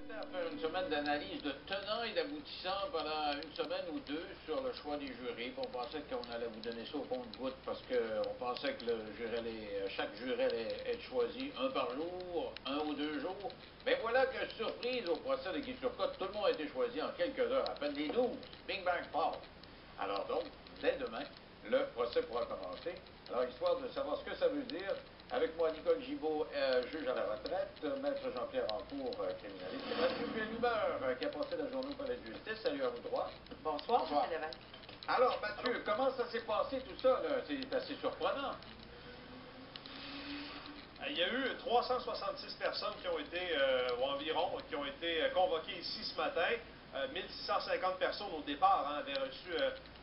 s'apprêtait à faire une semaine d'analyse de tenants et d'aboutissants pendant une semaine ou deux sur le choix des jurys. On pensait qu'on allait vous donner ça au compte-gouttes parce qu'on pensait que chaque jury allait être choisi un par jour, un ou deux jours. Mais voilà que, surprise au procès de Guy Turcotte, tout le monde a été choisi en quelques heures, à peine les 12. Bing bang pow. Alors donc, dès demain, le procès pourra commencer. Alors, histoire de savoir ce que ça veut dire, avec moi, Nicole Gibault, juge à la retraite, maître Jean-Pierre Rancourt, criminaliste, et Mathieu Pénubeur, qui a passé la journée au palais de justice. Salut à vous trois. Bonsoir, Bonsoir. M. Lévesque. Alors, Mathieu, comment ça s'est passé tout ça, là? C'est assez surprenant. Il y a eu 366 personnes qui ont été, ou environ, qui ont été convoquées ici ce matin. 1650 personnes au départ avaient reçu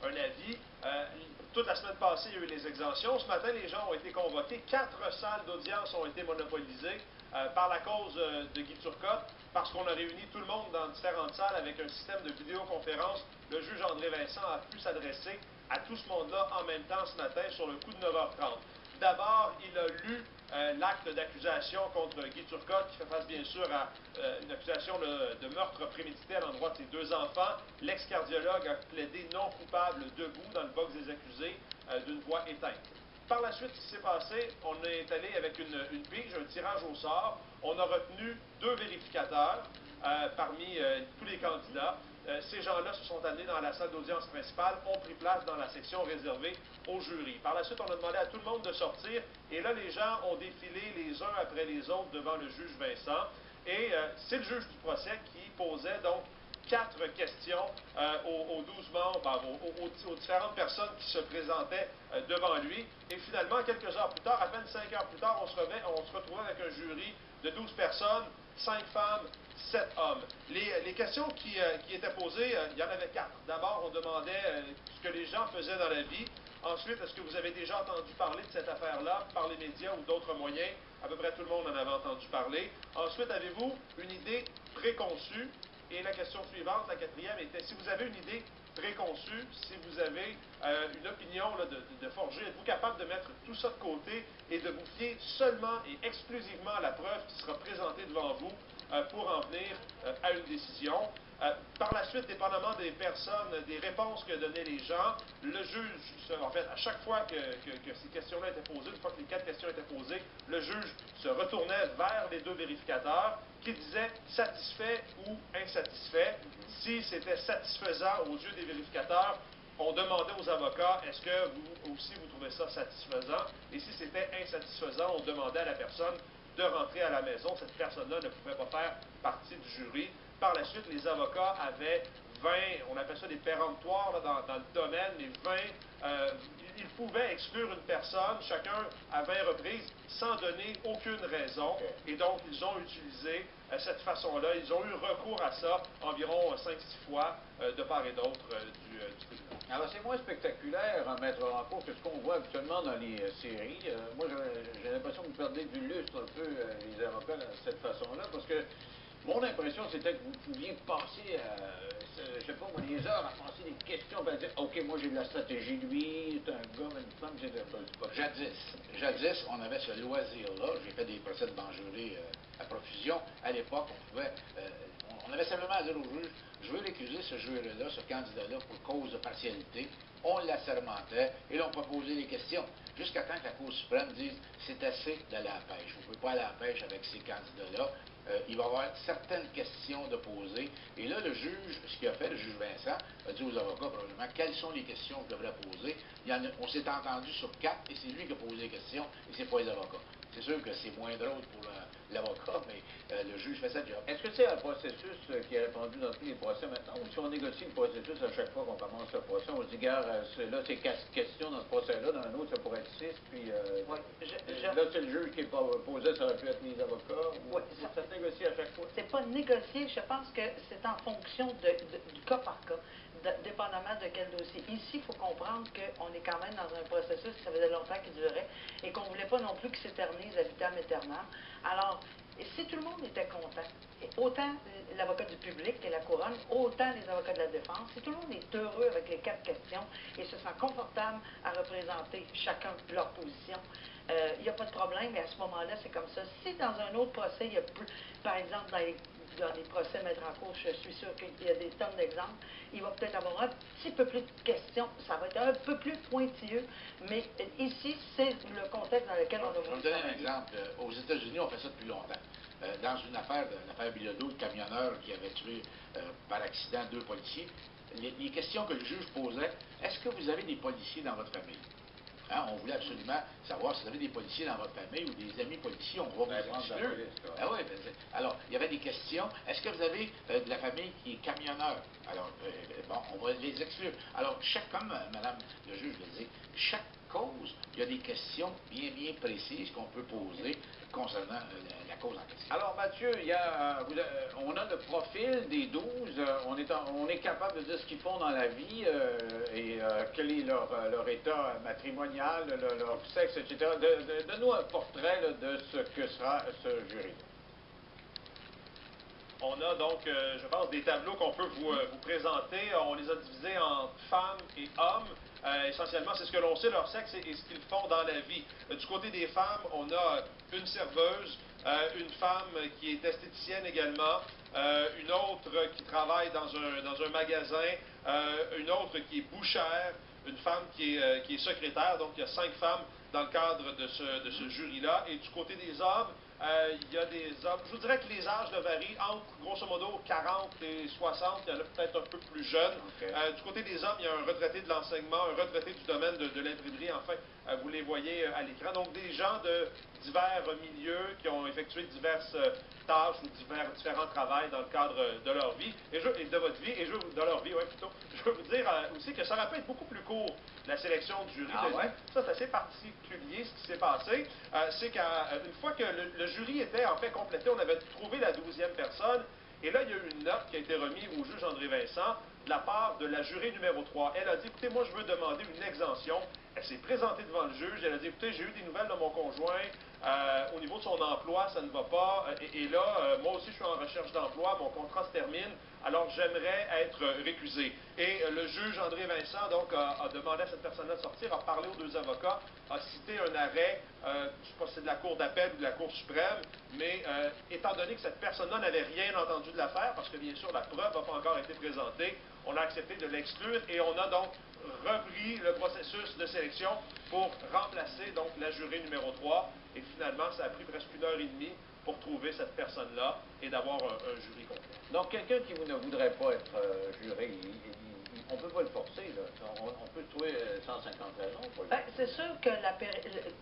un avis. Toute la semaine passée, il y a eu les exemptions. Ce matin, les gens ont été convoqués. 4 salles d'audience ont été monopolisées par la cause de Guy Turcotte, parce qu'on a réuni tout le monde dans différentes salles avec un système de vidéoconférence. Le juge André Vincent a pu s'adresser à tout ce monde-là en même temps ce matin sur le coup de 9h30. D'abord, il a lu l'acte d'accusation contre Guy Turcotte, qui fait face bien sûr à une accusation de meurtre prémédité à l'endroit de ses 2 enfants. L'ex-cardiologue a plaidé non coupable debout dans le box des accusés d'une voix éteinte. Par la suite, ce qui s'est passé, on est allé avec une pige, un tirage au sort. On a retenu 2 vérificateurs parmi tous les candidats. Ces gens-là se sont amenés dans la salle d'audience principale, ont pris place dans la section réservée au jury. Par la suite, on a demandé à tout le monde de sortir, et là, les gens ont défilé les uns après les autres devant le juge Vincent. Et c'est le juge du procès qui posait donc 4 questions aux 12 membres, aux différentes personnes qui se présentaient devant lui. Et finalement, quelques heures plus tard, à peine 5 heures plus tard, on se retrouvait avec un jury de 12 personnes, 5 femmes, 7 hommes. Les questions qui étaient posées, il y en avait 4. D'abord, on demandait ce que les gens faisaient dans la vie. Ensuite, est-ce que vous avez déjà entendu parler de cette affaire-là par les médias ou d'autres moyens? À peu près tout le monde en avait entendu parler. Ensuite, avez-vous une idée préconçue? Et la question suivante, la 4e, était si vous avez une idée préconçue, si vous avez une opinion de forger, êtes-vous capable de mettre tout ça de côté et de vous fier seulement et exclusivement à la preuve qui sera présentée devant vous pour en venir à une décision? Par la suite, dépendamment des personnes, des réponses que donnaient les gens, le juge, en fait, à chaque fois que ces questions-là étaient posées, une fois que les 4 questions étaient posées, le juge se retournait vers les 2 vérificateurs qui disaient satisfait ou insatisfait. Si c'était satisfaisant aux yeux des vérificateurs, on demandait aux avocats, est-ce que vous aussi vous trouvez ça satisfaisant? Et si c'était insatisfaisant, on demandait à la personne de rentrer à la maison. Cette personne-là ne pouvait pas faire partie du jury. Par la suite, les avocats avaient 20, on appelle ça des péremptoires dans le domaine, mais 20, ils pouvaient exclure une personne, chacun à 20 reprises, sans donner aucune raison. Et donc, ils ont utilisé cette façon-là, ils ont eu recours à ça environ 5-6 fois de part et d'autre du tribunal. Alors, c'est moins spectaculaire, maître Rancourt, que ce qu'on voit habituellement dans les séries. Moi, j'ai l'impression que vous perdez du lustre un peu, les avocats, de cette façon-là, parce que mon impression, c'était que vous pouviez passer, je sais pas, moi, des heures à passer des questions, à dire, OK, moi, j'ai de la stratégie, lui, c'est un gars, une femme, c'est pas... Jadis, on avait ce loisir-là. J'ai fait des procès devant jury à profusion. À l'époque, on avait simplement à dire au juge, je veux l'accuser, ce jury-là, ce candidat-là, pour cause de partialité. On l'assermentait et là, on proposait les questions. Jusqu'à temps que la Cour suprême dise, c'est assez d'aller à la pêche. Vous ne pouvez pas aller à la pêche avec ces candidats-là. Il va y avoir certaines questions de poser. Et là, le juge, ce qu'il a fait, le juge Vincent, a dit aux avocats probablement quelles sont les questions que je devrais poser. On s'est entendu sur 4 et c'est lui qui a posé les questions et c'est pas les avocats. C'est sûr que c'est moins drôle pour l'avocat, mais le juge fait sa job. Est-ce que c'est un processus qui est répandu dans tous les procès maintenant, ou si on négocie le processus à chaque fois qu'on commence le procès, on se dit, gars, là, c'est 4 questions dans ce procès-là, dans un autre, ça pourrait être 6, puis là, c'est le juge qui est posé, ça aurait pu être les avocats, ou ça se négocie à chaque fois? C'est pas négocié, je pense que c'est en fonction du cas par cas, dépendamment de quel dossier. Ici, il faut comprendre qu'on est quand même dans un processus qui ça faisait longtemps qu'il durait et qu'on ne voulait pas non plus qu'il s'éternise à vitam aeternam. Alors, si tout le monde était content, autant l'avocat du public et la couronne, autant les avocats de la défense, si tout le monde est heureux avec les 4 questions et se sent confortable à représenter chacun leur position, il n'y a pas de problème, et à ce moment-là, c'est comme ça. Si dans un autre procès, il y a plus, par exemple, dans les dans les procès mettre en cours, je suis sûre qu'il y a des tonnes d'exemples, il va peut-être avoir un petit peu plus de questions, ça va être un peu plus pointilleux, mais ici, c'est le contexte dans lequel on a Je vais voulu vous donner un travailler. exemple. Aux États-Unis, on fait ça depuis longtemps. Dans une affaire, l'affaire Bilodeau, le camionneur qui avait tué par accident 2 policiers, les questions que le juge posait, est-ce que vous avez des policiers dans votre famille? Hein, on voulait absolument savoir si vous avez des policiers dans votre famille ou des amis policiers, on va vous exclure. Ah oui, alors, il y avait des questions. Est-ce que vous avez de la famille qui est camionneur? Alors, bon, on va les exclure. Alors, comme Madame le juge le dit, chaque cause, il y a des questions bien précises qu'on peut poser concernant la cause en question. Alors, Mathieu, on a le profil des 12. On est capable de dire ce qu'ils font dans la vie et quel est leur état matrimonial, leur sexe, etc. Donne-nous un portrait là, de ce que sera ce jury. On a donc, je pense, des tableaux qu'on peut vous présenter. On les a divisés en femmes et hommes. Essentiellement, c'est ce que l'on sait, leur sexe et ce qu'ils font dans la vie. Du côté des femmes, on a une serveuse, une femme qui est esthéticienne également, une autre qui travaille dans un magasin, une autre qui est bouchère, une femme qui est secrétaire. Donc, il y a 5 femmes dans le cadre de ce jury-là. Et du côté des hommes, il y a des hommes, je vous dirais que les âges varient entre, grosso modo, 40 et 60, il y en a peut-être un peu plus jeunes. Okay. Du côté des hommes, il y a un retraité de l'enseignement, un retraité du domaine de l'imprimerie, enfin, vous les voyez à l'écran. Donc, des gens de divers milieux qui ont effectué diverses tâches ou différents travails dans le cadre de leur vie, de votre vie, de leur vie, ouais, plutôt. Je veux vous dire aussi que ça aurait pu être beaucoup plus court, la sélection du jury. Ah ouais? Ça, c'est assez particulier, ce qui s'est passé. C'est qu'une fois que le jury était en fait complété, on avait trouvé la 12e personne, et là, il y a eu une note qui a été remise au juge André Vincent de la part de la jurée numéro 3. Elle a dit, écoutez, moi, je veux demander une exemption. Elle s'est présentée devant le juge. Elle a dit, écoutez, j'ai eu des nouvelles de mon conjoint. Au niveau de son emploi, ça ne va pas. Et là, moi aussi, je suis en recherche d'emploi. Mon contrat se termine. Alors, j'aimerais être récusé. Et le juge André Vincent, donc, a demandé à cette personne-là de sortir, a parlé aux 2 avocats, a cité un arrêt, je ne sais pas si c'est de la Cour d'appel ou de la Cour suprême, mais étant donné que cette personne-là n'avait rien entendu de l'affaire, parce que bien sûr, la preuve n'a pas encore été présentée, on a accepté de l'exclure et on a donc repris le processus de sélection pour remplacer donc la jurée numéro 3. Et finalement, ça a pris presque 1h30 pour trouver cette personne-là et d'avoir un jury complet. Donc, quelqu'un qui ne voudrait pas être juré, on ne peut pas le forcer. Là. On peut trouver 150 raisons pour le C'est sûr que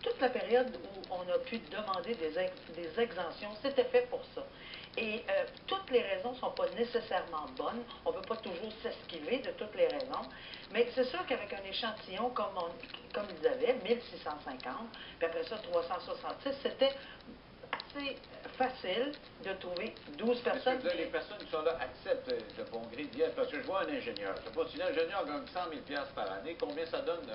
toute la période où on a pu demander des exemptions, c'était fait pour ça. Et toutes les raisons ne sont pas nécessairement bonnes. On ne peut pas toujours s'esquiver de toutes les raisons. Mais c'est sûr qu'avec un échantillon comme ils avaient, 1650, puis après ça 366, c'était assez facile de trouver 12 personnes. Les personnes qui sont là acceptent de bon gré d'y être. Parce que je vois un ingénieur. Je ne sais pas si l'ingénieur gagne 100 000 $ par année, combien ça donne?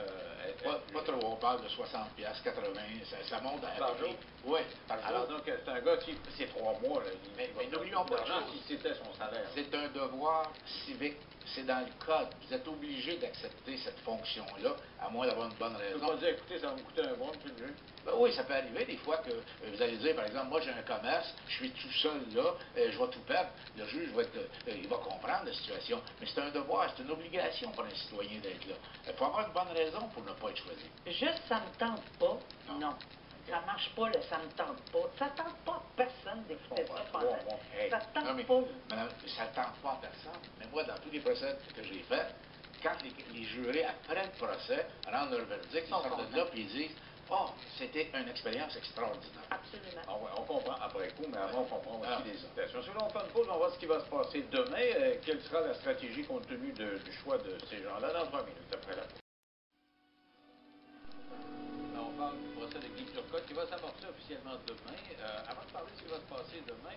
Pas trop, on parle de 60 $, 80, ça monte à par jour? Oui, par jour. Alors donc, c'est un gars qui, c'est 3 mois. Là, mais n'oublions pas si c'était son salaire. C'est un devoir civique. C'est dans le code. Vous êtes obligé d'accepter cette fonction-là, à moins d'avoir une bonne raison. Je ne peux pas dire, écoutez, ça va me coûter un bon, monsieur le juge. Ben oui, ça peut arriver des fois que vous allez dire, par exemple, moi j'ai un commerce, je suis tout seul là, je vais tout perdre. Le juge il va comprendre la situation. Mais c'est un devoir, c'est une obligation pour un citoyen d'être là. Il faut avoir une bonne raison pour ne pas être choisi. Juste, ça ne me tente pas, non. Ça ne marche pas, ça ne me tente pas. Ça ne tente pas personne d'écouter ça pendant. Ça ne tente pas. Madame, ça ne tente pas personne. Mais moi, dans tous les procès que j'ai faits, quand les jurés, après le procès, rendent leur verdict, ils sortent de là et ils disent « Oh, c'était une expérience extraordinaire. » Absolument. Ah ouais, on comprend après coup, mais avant, on comprend aussi les situations. Si on fait une pause, on va voir ce qui va se passer demain. Quelle sera la stratégie compte tenu du choix de ces gens-là dans 3 minutes après la pause. On parle du procès de Guy Turcotte qui va s'amorcer officiellement demain. Avant de parler de ce qui va se passer demain,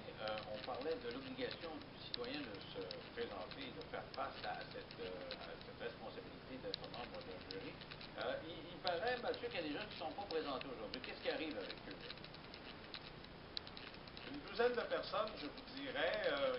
on parlait de l'obligation du citoyen de se présenter, de faire face à cette responsabilité d'être membre d'un jury. Il paraît, Mathieu, qu'il y a des gens qui ne sont pas présentés aujourd'hui. Qu'est-ce qui arrive avec eux? Une douzaine de personnes, je vous dirais,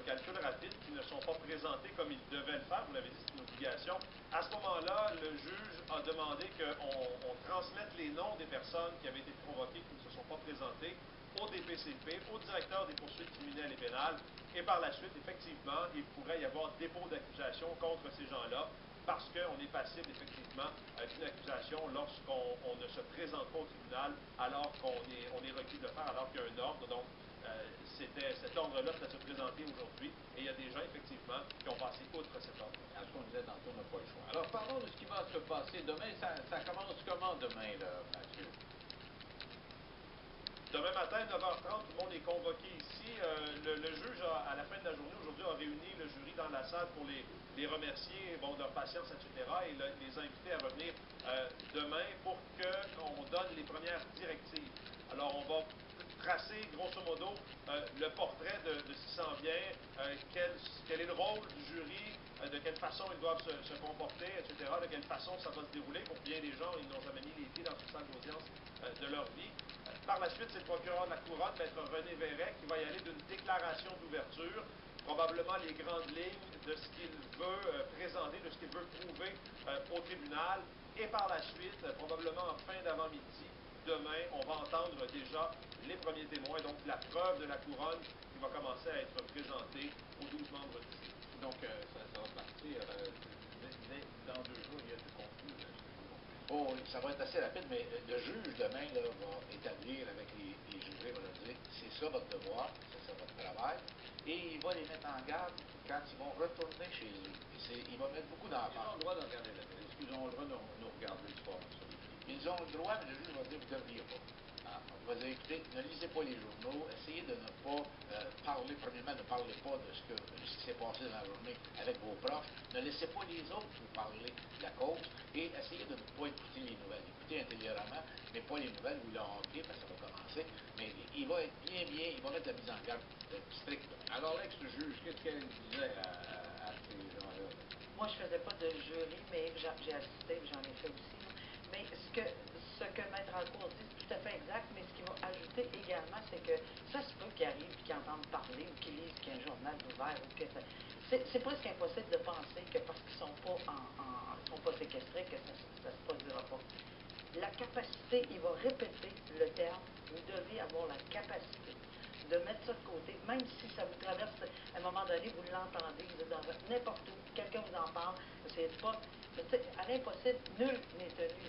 calcul rapide, qui ne sont pas présentées comme ils devaient le faire. Vous l'avez dit, c'est une obligation. À ce moment-là, le juge a demandé qu'on transmette les noms des personnes qui avaient été provoquées, qui ne se sont pas présentées, au DPCP, au directeur des poursuites criminelles et pénales, Et par la suite, effectivement, il pourrait y avoir dépôt d'accusation contre ces gens-là parce qu'on est passible, effectivement, d'une accusation lorsqu'on ne se présente pas au tribunal alors qu'on est requis de le faire, alors qu'il y a un ordre. Donc, cet ordre-là va se présenter aujourd'hui et il y a des gens, effectivement, qui ont passé outre cet ordre. À ce qu'on disait tantôt, on n'a pas le choix. Alors, parlons de ce qui va se passer demain. Ça commence comment demain, là, Mathieu? Demain matin, 9h30, tout le monde est convoqué ici. Le juge, à la fin de la journée, aujourd'hui, a réuni le jury dans la salle pour les remercier de leur patience, etc. et les inviter à revenir demain pour qu'on donne les premières directives. Alors, on va tracer, grosso modo, le portrait de ce qui s'en vient, quel est le rôle du jury, de quelle façon ils doivent se comporter, etc., de quelle façon ça va se dérouler. Pour bien des gens, ils n'ont jamais mis les pieds dans une salle d'audience de leur vie. Par la suite, c'est le procureur de la Couronne, Maître René Verret, qui va y aller d'une déclaration d'ouverture, probablement les grandes lignes de ce qu'il veut présenter, de ce qu'il veut prouver au tribunal. Et par la suite, probablement en fin d'avant-midi, demain, on va entendre déjà les premiers témoins, donc la preuve de la Couronne qui va commencer à être présentée aux 12 membres du jury. Donc, ça va partir dans 2 jours, il y a du contenu. Oh, ça va être assez rapide, mais le juge demain là, va établir avec les jurés, va leur dire c'est ça votre devoir, c'est ça votre travail, et il va les mettre en garde quand ils vont retourner chez eux. Il va mettre beaucoup Ils ont d'emphase. le droit de regarder la télé. Est-ce qu'ils ont le droit de nous regarder le soir? Ils ont le droit, mais le juge va dire vous ne devriez pas. On va dire écoutez, ne lisez pas les journaux, essayez de ne pas parler, premièrement, ne parlez pas de ce qui s'est passé dans la journée avec vos proches, ne laissez pas les autres vous parler de la cause et essayez de ne pas écouter les nouvelles. Écoutez intelligemment, mais pas les nouvelles où il a enquête, parce que ça va commencer, mais il va être bien, il va mettre la mise en garde stricte. Alors, l'ex-juge, qu'est-ce qu'elle disait à ces gens-là? Moi, je ne faisais pas de jury, mais j'ai assisté, j'en ai fait aussi. Mais ce que Maître Alcourt dit, c'est tout à fait exact, mais ce qu'il va ajouter également, c'est que ça se peut qu'ils arrivent, qu'ils entendent parler, ou qu'ils lisent qu'il y a un journal ouvert, ou que c'est presque impossible de penser que parce qu'ils ne sont pas séquestrés, que ça se produira pas. La capacité, il va répéter le terme, vous devez avoir la capacité de mettre ça de côté, même si ça vous traverse, à un moment donné, vous l'entendez, vous êtes dans n'importe où, quelqu'un vous en parle, c'est pas, à l'impossible, nul n'est tenu.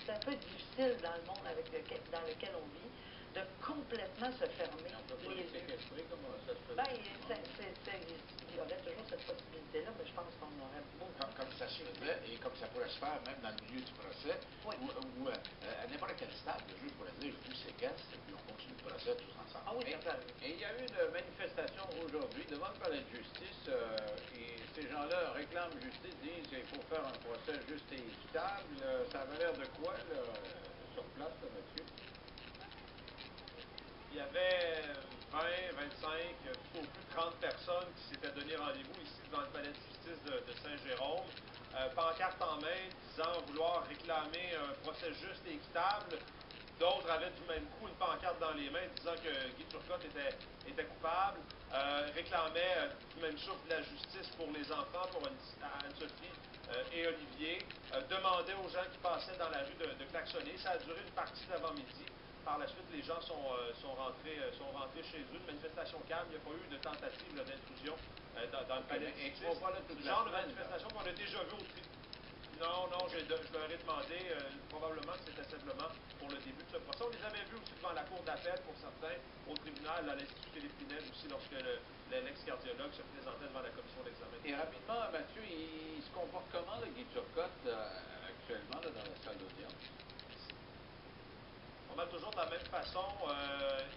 C'est un peu difficile dans le monde dans lequel on vit, de complètement se fermer On peut pas les les yeux. séquestrer, comment ça se fait? Ben, il y aurait toujours cette possibilité-là, mais je pense qu'on aurait beaucoup. Comme ça se faisait et comme ça pourrait se faire même dans le milieu du procès, Oui. où à n'importe quel stade, le juge pourrait dire je vous séquestre et puis on continue le procès tous ensemble. Ah oui, Et, ça peut arriver. et il y a eu une manifestation aujourd'hui devant le palais de justice et ces gens-là réclament justice, disent qu'il faut faire un procès juste et équitable. Ça avait l'air de quoi, là, sur place, là, Mathieu? Il y avait 20, 25, tout au plus 30 personnes qui s'étaient donné rendez-vous ici devant le palais de justice de Saint-Jérôme, pancarte en main, disant vouloir réclamer un procès juste et équitable. D'autres avaient du même coup une pancarte dans les mains disant que Guy Turcotte était coupable, réclamaient du même souffle de la justice pour les enfants, pour Anne-Sophie et Olivier, demandaient aux gens qui passaient dans la rue de klaxonner. Ça a duré une partie d'avant-midi. Par la suite, les gens sont rentrés chez eux. Une manifestation calme. Il n'y a pas eu de tentative d'intrusion dans le palais de Et justice. ils vont pas là toute Ce la genre de semaine, manifestation qu'on a déjà vu au tribunal. Non, je leur ai demandé, probablement que c'était simplement pour le début de ce procès. On les avait vus aussi devant la cour d'appel pour certains, au tribunal, à l'Institut Philippe Pinel aussi, lorsque l'ex-cardiologue se présentait devant la commission d'examen. Et rapidement, Mathieu, il se comporte comment, le Guy Turcotte, actuellement, là, dans la salle d'audience? On a toujours de la même façon.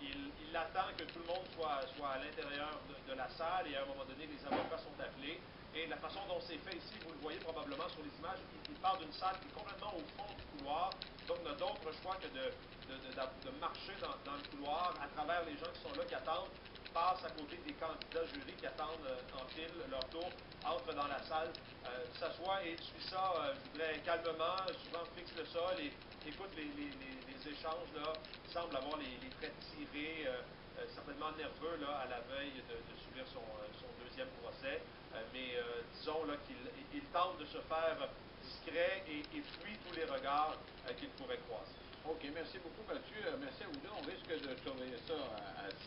Il attend que tout le monde soit à l'intérieur de la salle et à un moment donné, les avocats sont appelés. Et la façon dont c'est fait ici, vous le voyez probablement sur les images, il part d'une salle qui est complètement au fond du couloir. Donc, on n'a d'autre choix que de marcher dans le couloir à travers les gens qui sont là, qui attendent, passent à côté des candidats jurés qui attendent en file leur tour, entrent dans la salle, s'assoient et suit ça, je voudrais, calmement, souvent fixe le sol et écoute les échanges, là, il semble avoir les traits tirés, certainement nerveux là, à la veille de subir son deuxième procès. Mais disons là, qu'il tente de se faire discret et fuit tous les regards qu'il pourrait croiser. OK, merci beaucoup, Mathieu. Merci à vous deux. On risque de surveiller ça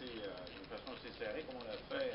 d'une façon assez serrée, comme on l'a fait